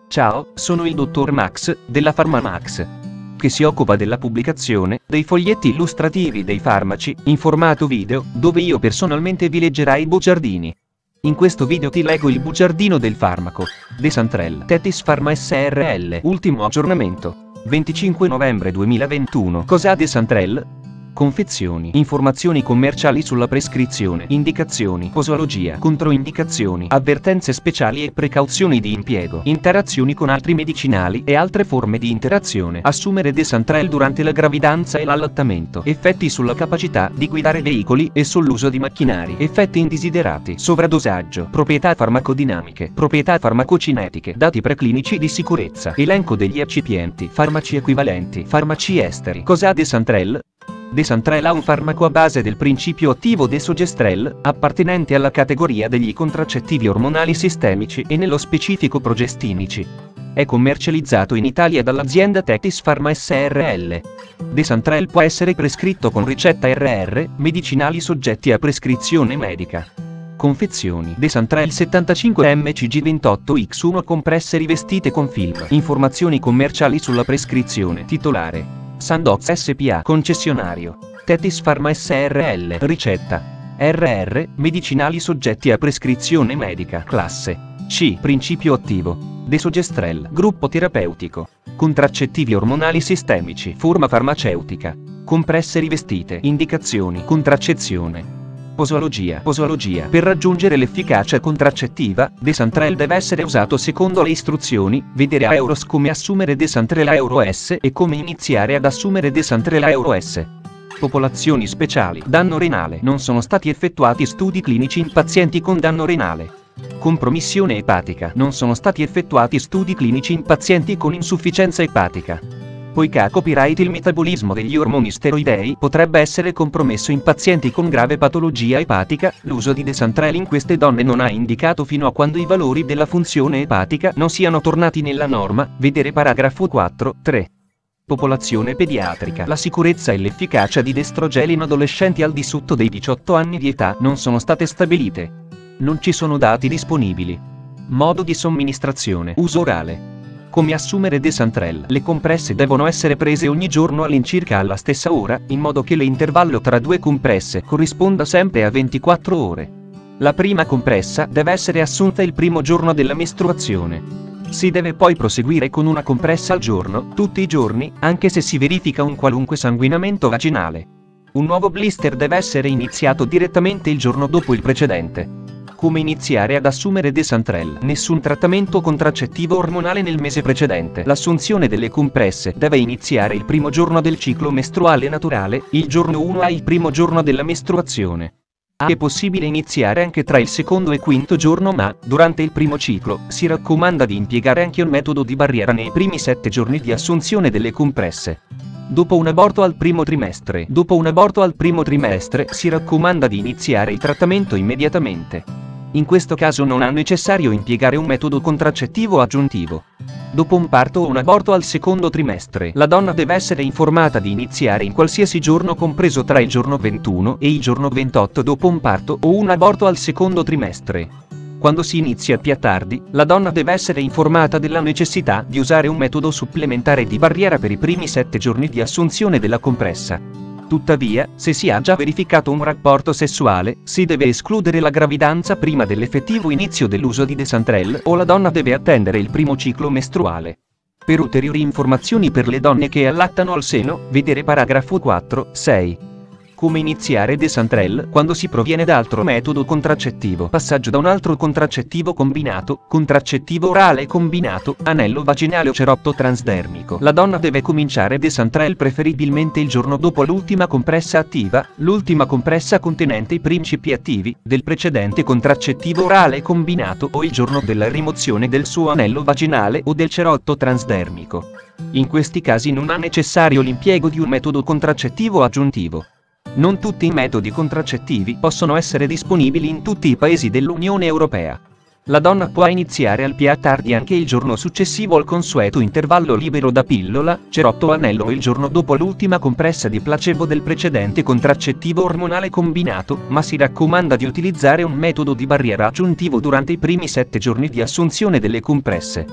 Ciao, sono il dottor Max, della PharmaMax, che si occupa della pubblicazione dei foglietti illustrativi dei farmaci, in formato video, dove io personalmente vi leggerai i bugiardini. In questo video ti leggo il bugiardino del farmaco, Desantrel Tethys Pharma SRL, ultimo aggiornamento, 25 novembre 2021. Cos'ha Desantrel? Confezioni, informazioni commerciali sulla prescrizione, indicazioni, posologia, controindicazioni, avvertenze speciali e precauzioni di impiego, interazioni con altri medicinali e altre forme di interazione. Assumere Desantrel durante la gravidanza e l'allattamento. Effetti sulla capacità di guidare veicoli e sull'uso di macchinari. Effetti indesiderati. Sovradosaggio. Proprietà farmacodinamiche. Proprietà farmacocinetiche. Dati preclinici di sicurezza. Elenco degli eccipienti. Farmaci equivalenti. Farmaci esteri. Cos'ha Desantrel? Desantrel ha un farmaco a base del principio attivo desogestrel, appartenente alla categoria degli contraccettivi ormonali sistemici e nello specifico progestinici. È commercializzato in Italia dall'azienda Tethys Pharma SRL. Desantrel può essere prescritto con ricetta RR, medicinali soggetti a prescrizione medica. Confezioni. Desantrel 75 mcg 28x1 compresse rivestite con film. Informazioni commerciali sulla prescrizione. Titolare: Sandoz SPA. Concessionario: Tethys Pharma SRL. Ricetta: RR, medicinali soggetti a prescrizione medica. Classe C. Principio attivo desogestrel. Gruppo terapeutico: contraccettivi ormonali sistemici. Forma farmaceutica: compresse rivestite. Indicazioni: contraccezione. Posologia. Per raggiungere l'efficacia contraccettiva, Desantrel deve essere usato secondo le istruzioni, vedere a Euros come assumere Desantrel a Euro-S e come iniziare ad assumere Desantrel a Euro-S. Popolazioni speciali. Danno renale. Non sono stati effettuati studi clinici in pazienti con danno renale. Compromissione epatica. Non sono stati effettuati studi clinici in pazienti con insufficienza epatica. Poiché copyright il metabolismo degli ormoni steroidei potrebbe essere compromesso in pazienti con grave patologia epatica, l'uso di Desantrel in queste donne non ha indicato fino a quando i valori della funzione epatica non siano tornati nella norma, vedere paragrafo 4.3. Popolazione pediatrica. La sicurezza e l'efficacia di Destrogel in adolescenti al di sotto dei 18 anni di età non sono state stabilite. Non ci sono dati disponibili. Modo di somministrazione. Uso orale. Come assumere Desantrel. Le compresse devono essere prese ogni giorno all'incirca alla stessa ora, in modo che l'intervallo tra due compresse corrisponda sempre a 24 ore. La prima compressa deve essere assunta il primo giorno della mestruazione. Si deve poi proseguire con una compressa al giorno, tutti i giorni, anche se si verifica un qualunque sanguinamento vaginale. Un nuovo blister deve essere iniziato direttamente il giorno dopo il precedente. Come iniziare ad assumere Desantrel. Nessun trattamento contraccettivo ormonale nel mese precedente. L'assunzione delle compresse deve iniziare il primo giorno del ciclo mestruale naturale, il giorno 1 è il primo giorno della mestruazione. È possibile iniziare anche tra il secondo e quinto giorno, ma, durante il primo ciclo, si raccomanda di impiegare anche un metodo di barriera nei primi 7 giorni di assunzione delle compresse. Dopo un aborto al primo trimestre. Si raccomanda di iniziare il trattamento immediatamente. In questo caso non è necessario impiegare un metodo contraccettivo aggiuntivo. Dopo un parto o un aborto al secondo trimestre, la donna deve essere informata di iniziare in qualsiasi giorno compreso tra il giorno 21 e il giorno 28 dopo un parto o un aborto al secondo trimestre. Quando si inizia più tardi, la donna deve essere informata della necessità di usare un metodo supplementare di barriera per i primi 7 giorni di assunzione della compressa. Tuttavia, se si ha già verificato un rapporto sessuale, si deve escludere la gravidanza prima dell'effettivo inizio dell'uso di Desantrel o la donna deve attendere il primo ciclo mestruale. Per ulteriori informazioni per le donne che allattano al seno, vedere paragrafo 4.6. Come iniziare Desantrel quando si proviene da altro metodo contraccettivo. Passaggio da un altro contraccettivo combinato, contraccettivo orale combinato, anello vaginale o cerotto transdermico. La donna deve cominciare Desantrel preferibilmente il giorno dopo l'ultima compressa attiva, l'ultima compressa contenente i principi attivi del precedente contraccettivo orale combinato o il giorno della rimozione del suo anello vaginale o del cerotto transdermico. In questi casi non è necessario l'impiego di un metodo contraccettivo aggiuntivo. Non tutti i metodi contraccettivi possono essere disponibili in tutti i paesi dell'Unione Europea. La donna può iniziare al più tardi anche il giorno successivo al consueto intervallo libero da pillola, cerotto o anello o il giorno dopo l'ultima compressa di placebo del precedente contraccettivo ormonale combinato, ma si raccomanda di utilizzare un metodo di barriera aggiuntivo durante i primi 7 giorni di assunzione delle compresse.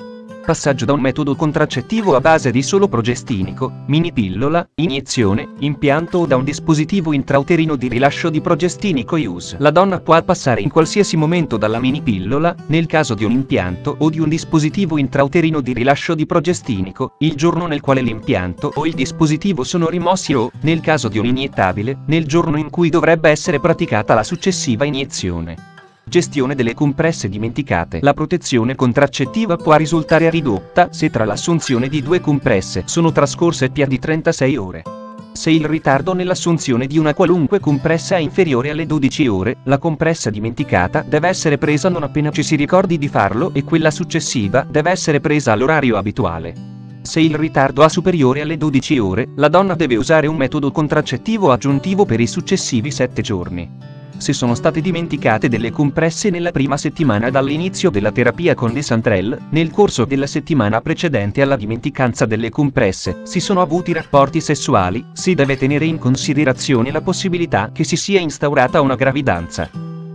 Passaggio da un metodo contraccettivo a base di solo progestinico, minipillola, iniezione, impianto o da un dispositivo intrauterino di rilascio di progestinico IUS. La donna può passare in qualsiasi momento dalla minipillola, nel caso di un impianto o di un dispositivo intrauterino di rilascio di progestinico, il giorno nel quale l'impianto o il dispositivo sono rimossi o, nel caso di un iniettabile, nel giorno in cui dovrebbe essere praticata la successiva iniezione. Gestione delle compresse dimenticate. La protezione contraccettiva può risultare ridotta se tra l'assunzione di 2 compresse sono trascorse più di 36 ore. Se il ritardo nell'assunzione di una qualunque compressa è inferiore alle 12 ore, la compressa dimenticata deve essere presa non appena ci si ricordi di farlo e quella successiva deve essere presa all'orario abituale. Se il ritardo è superiore alle 12 ore, la donna deve usare un metodo contraccettivo aggiuntivo per i successivi 7 giorni. Se sono state dimenticate delle compresse nella prima settimana dall'inizio della terapia con Desantrel, nel corso della settimana precedente alla dimenticanza delle compresse, si sono avuti rapporti sessuali, si deve tenere in considerazione la possibilità che si sia instaurata una gravidanza.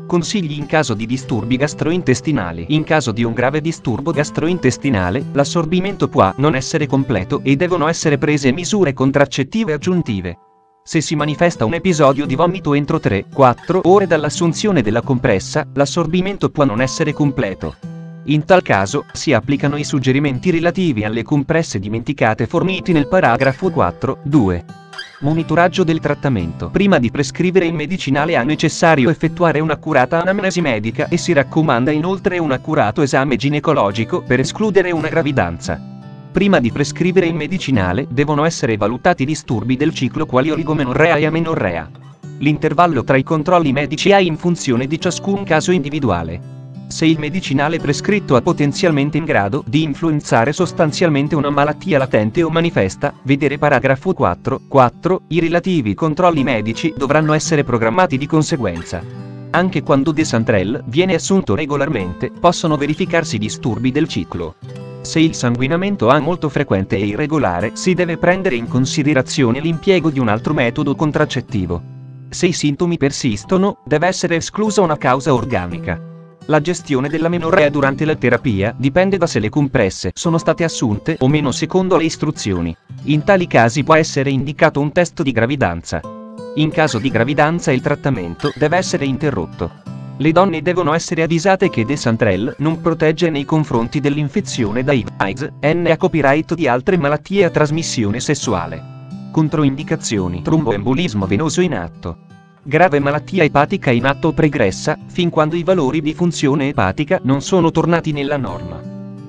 Consigli in caso di disturbi gastrointestinali. In caso di un grave disturbo gastrointestinale, l'assorbimento può non essere completo e devono essere prese misure contraccettive aggiuntive. Se si manifesta un episodio di vomito entro 3-4 ore dall'assunzione della compressa, l'assorbimento può non essere completo. In tal caso, si applicano i suggerimenti relativi alle compresse dimenticate forniti nel paragrafo 4.2. Monitoraggio del trattamento. Prima di prescrivere il medicinale è necessario effettuare un'accurata anamnesi medica e si raccomanda inoltre un accurato esame ginecologico per escludere una gravidanza. Prima di prescrivere il medicinale devono essere valutati disturbi del ciclo quali oligomenorrea e amenorrea. L'intervallo tra i controlli medici è in funzione di ciascun caso individuale. Se il medicinale prescritto è potenzialmente in grado di influenzare sostanzialmente una malattia latente o manifesta, vedere paragrafo 4.4, i relativi controlli medici dovranno essere programmati di conseguenza. Anche quando Desantrel viene assunto regolarmente, possono verificarsi disturbi del ciclo. Se il sanguinamento è molto frequente e irregolare, si deve prendere in considerazione l'impiego di un altro metodo contraccettivo. Se i sintomi persistono, deve essere esclusa una causa organica. La gestione dell'amenorrea durante la terapia dipende da se le compresse sono state assunte o meno secondo le istruzioni. In tali casi può essere indicato un test di gravidanza. In caso di gravidanza il trattamento deve essere interrotto. Le donne devono essere avvisate che Desantrel non protegge nei confronti dell'infezione da HIV, AIDS, NA copyright di altre malattie a trasmissione sessuale. Controindicazioni: tromboembolismo venoso in atto. Grave malattia epatica in atto o pregressa, fin quando i valori di funzione epatica non sono tornati nella norma.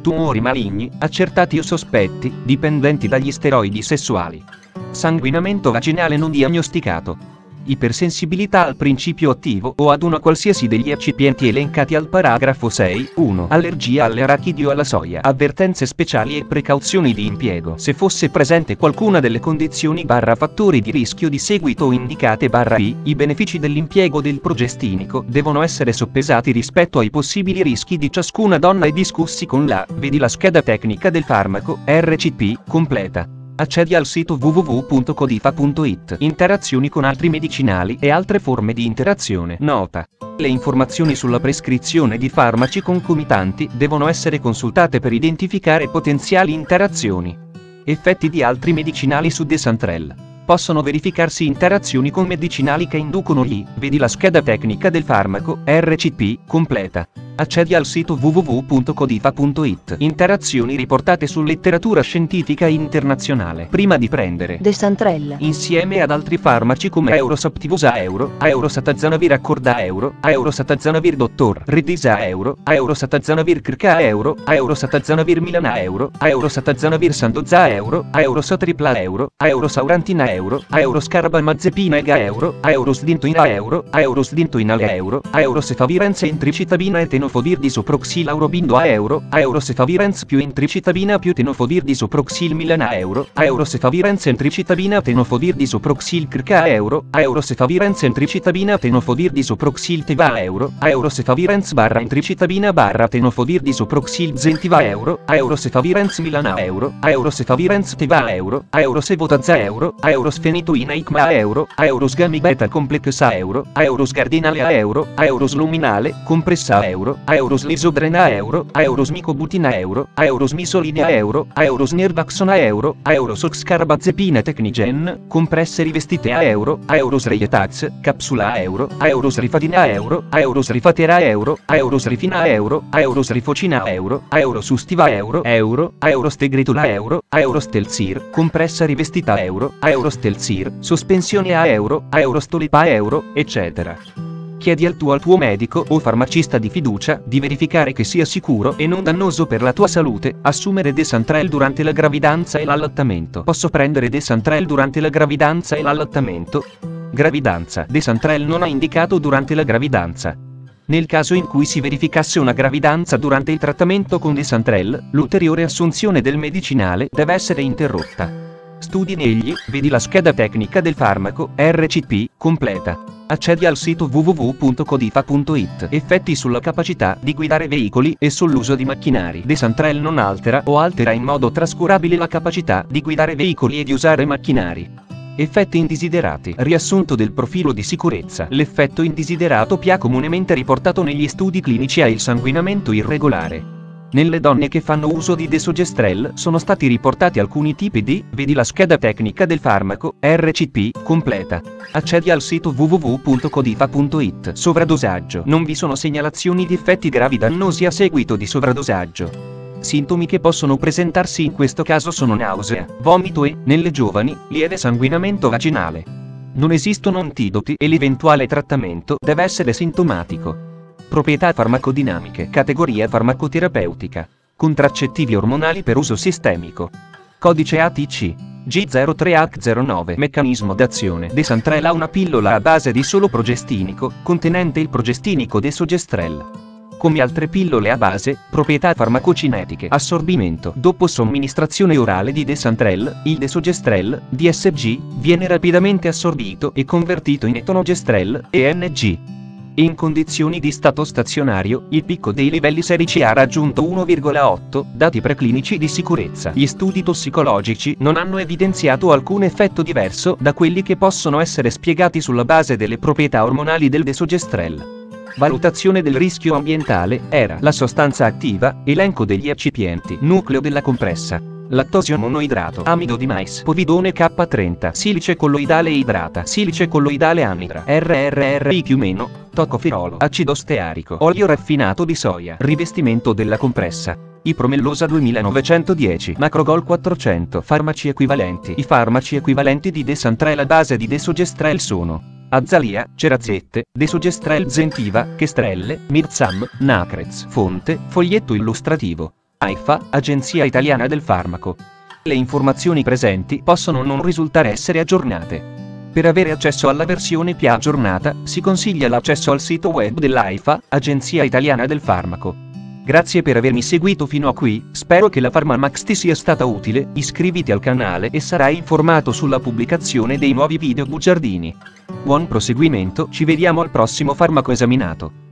Tumori maligni, accertati o sospetti, dipendenti dagli steroidi sessuali. Sanguinamento vaginale non diagnosticato. Ipersensibilità al principio attivo o ad una qualsiasi degli eccipienti elencati al paragrafo 6.1. Allergia alle arachidi o alla soia. Avvertenze speciali e precauzioni di impiego. Se fosse presente qualcuna delle condizioni fattori di rischio di seguito indicate i benefici dell'impiego del progestinico devono essere soppesati rispetto ai possibili rischi di ciascuna donna e discussi con vedi la scheda tecnica del farmaco, RCP, completa. Accedi al sito www.codifa.it. Interazioni con altri medicinali e altre forme di interazione. Nota: le informazioni sulla prescrizione di farmaci concomitanti devono essere consultate per identificare potenziali interazioni. Effetti di altri medicinali su Desantrel. Possono verificarsi interazioni con medicinali che inducono vedi la scheda tecnica del farmaco, RCP, completa. Accedi al sito www.codifa.it. Interazioni riportate su letteratura scientifica internazionale. Prima di prendere Desantrel insieme ad altri farmaci come Eurosaptivosa Euro, Aurosatazanavir Accorda Euro, Aurosatazanavir Dottor Redisa Euro, Aurosatazanavir Krka Euro, Aurosatazanavir Milana Euro, Aurosatazanavir Sandoza Euro, Aurosatripla Euro, Aurosaurantina Euro, Auroscarbamazepina Ega Euro, Aurosdintoina Euro, Aurosdintoinale Euro, Aurosefavirenza Intricitabina e tenofovir disoproxilaurobindo a Euro, Aurosefavirenz più intricitabina più tenofovir disoproxil Milana Euro, Aurosefavirenz intricitabina tenofovir disoproxil Krka Euro, Aurosefavirenz intricitabina tenofovir disoproxil Teva Euro, Aurosefavirenz barra intricitabina barra tenofovir disoproxil Zentiva Euro, Aurosefavirenz Milana Euro, Aurosefavirenz Teva Euro, Aurosevotazza Euro, Aurosfenitoina Icma Euro, Aurosgami Beta Complexa Euro, Aurosgardinale Euro, Aurosluminale, compressa Euro, Aeroslisodren a euro, Aerosmicobutin a euro, Aerosmisolin a euro, Aerosnirvaxon a euro, Aerosoxcarbazepina Technigen, compresse rivestite a euro, Aerosreietax, capsula a euro, Aerosrifadina a euro, Aerosrifatera a euro, Aerosrifina a euro, Aerosrifocina a euro, Aerosustiva a euro, Aerostegretula a euro, Aerostelzir, compressa rivestita a euro, Aerostelzir, sospensione a euro, Aerostolipa a euro, eccetera. Chiedi al tuo medico o farmacista di fiducia di verificare che sia sicuro e non dannoso per la tua salute assumere Desantrel durante la gravidanza e l'allattamento. Posso prendere Desantrel durante la gravidanza e l'allattamento? Gravidanza. Desantrel non è indicato durante la gravidanza. Nel caso in cui si verificasse una gravidanza durante il trattamento con Desantrel, l'ulteriore assunzione del medicinale deve essere interrotta. Studi negli, vedi la scheda tecnica del farmaco, RCP, completa. Accedi al sito www.codifa.it. Effetti sulla capacità di guidare veicoli e sull'uso di macchinari. Desantrel non altera o altera in modo trascurabile la capacità di guidare veicoli e di usare macchinari. Effetti indesiderati. Riassunto del profilo di sicurezza. L'effetto indesiderato più comunemente riportato negli studi clinici è il sanguinamento irregolare. Nelle donne che fanno uso di Desogestrel sono stati riportati alcuni tipi di, vedi la scheda tecnica del farmaco, RCP, completa. Accedi al sito www.codifa.it. Sovradosaggio. Non vi sono segnalazioni di effetti gravi dannosi a seguito di sovradosaggio. Sintomi che possono presentarsi in questo caso sono nausea, vomito e, nelle giovani, lieve sanguinamento vaginale. Non esistono antidoti e l'eventuale trattamento deve essere sintomatico. Proprietà farmacodinamiche. Categoria farmacoterapeutica. Contraccettivi ormonali per uso sistemico. Codice ATC G03H09. Meccanismo d'azione. Desantrel ha una pillola a base di solo progestinico, contenente il progestinico Desogestrel. Come altre pillole a base, proprietà farmacocinetiche. Assorbimento. Dopo somministrazione orale di Desantrel, il Desogestrel, DSG, viene rapidamente assorbito e convertito in etonogestrel, ENG. In condizioni di stato stazionario, il picco dei livelli serici ha raggiunto 1,8, dati preclinici di sicurezza. Gli studi tossicologici non hanno evidenziato alcun effetto diverso da quelli che possono essere spiegati sulla base delle proprietà ormonali del Desogestrel. Valutazione del rischio ambientale, ERA. La sostanza attiva, elenco degli eccipienti, nucleo della compressa. Lattosio monoidrato, amido di mais, povidone K30, silice colloidale idrata, silice colloidale anidra, RRRIQ-, tocopherolo, acido stearico, olio raffinato di soia, rivestimento della compressa. Ipromellosa 2910, Macrogol 400. Farmaci equivalenti. I farmaci equivalenti di Desantrel a base di Desogestrel sono Azalia, Cerazette, Desogestrel Zentiva, Kestrelle, Mirzam, Nacrez. Fonte, foglietto illustrativo. AIFA, Agenzia Italiana del Farmaco. Le informazioni presenti possono non risultare essere aggiornate. Per avere accesso alla versione più aggiornata, si consiglia l'accesso al sito web dell'AIFA, Agenzia Italiana del Farmaco. Grazie per avermi seguito fino a qui, spero che la PharmaMax ti sia stata utile, iscriviti al canale e sarai informato sulla pubblicazione dei nuovi video bugiardini. Buon proseguimento, ci vediamo al prossimo farmaco esaminato.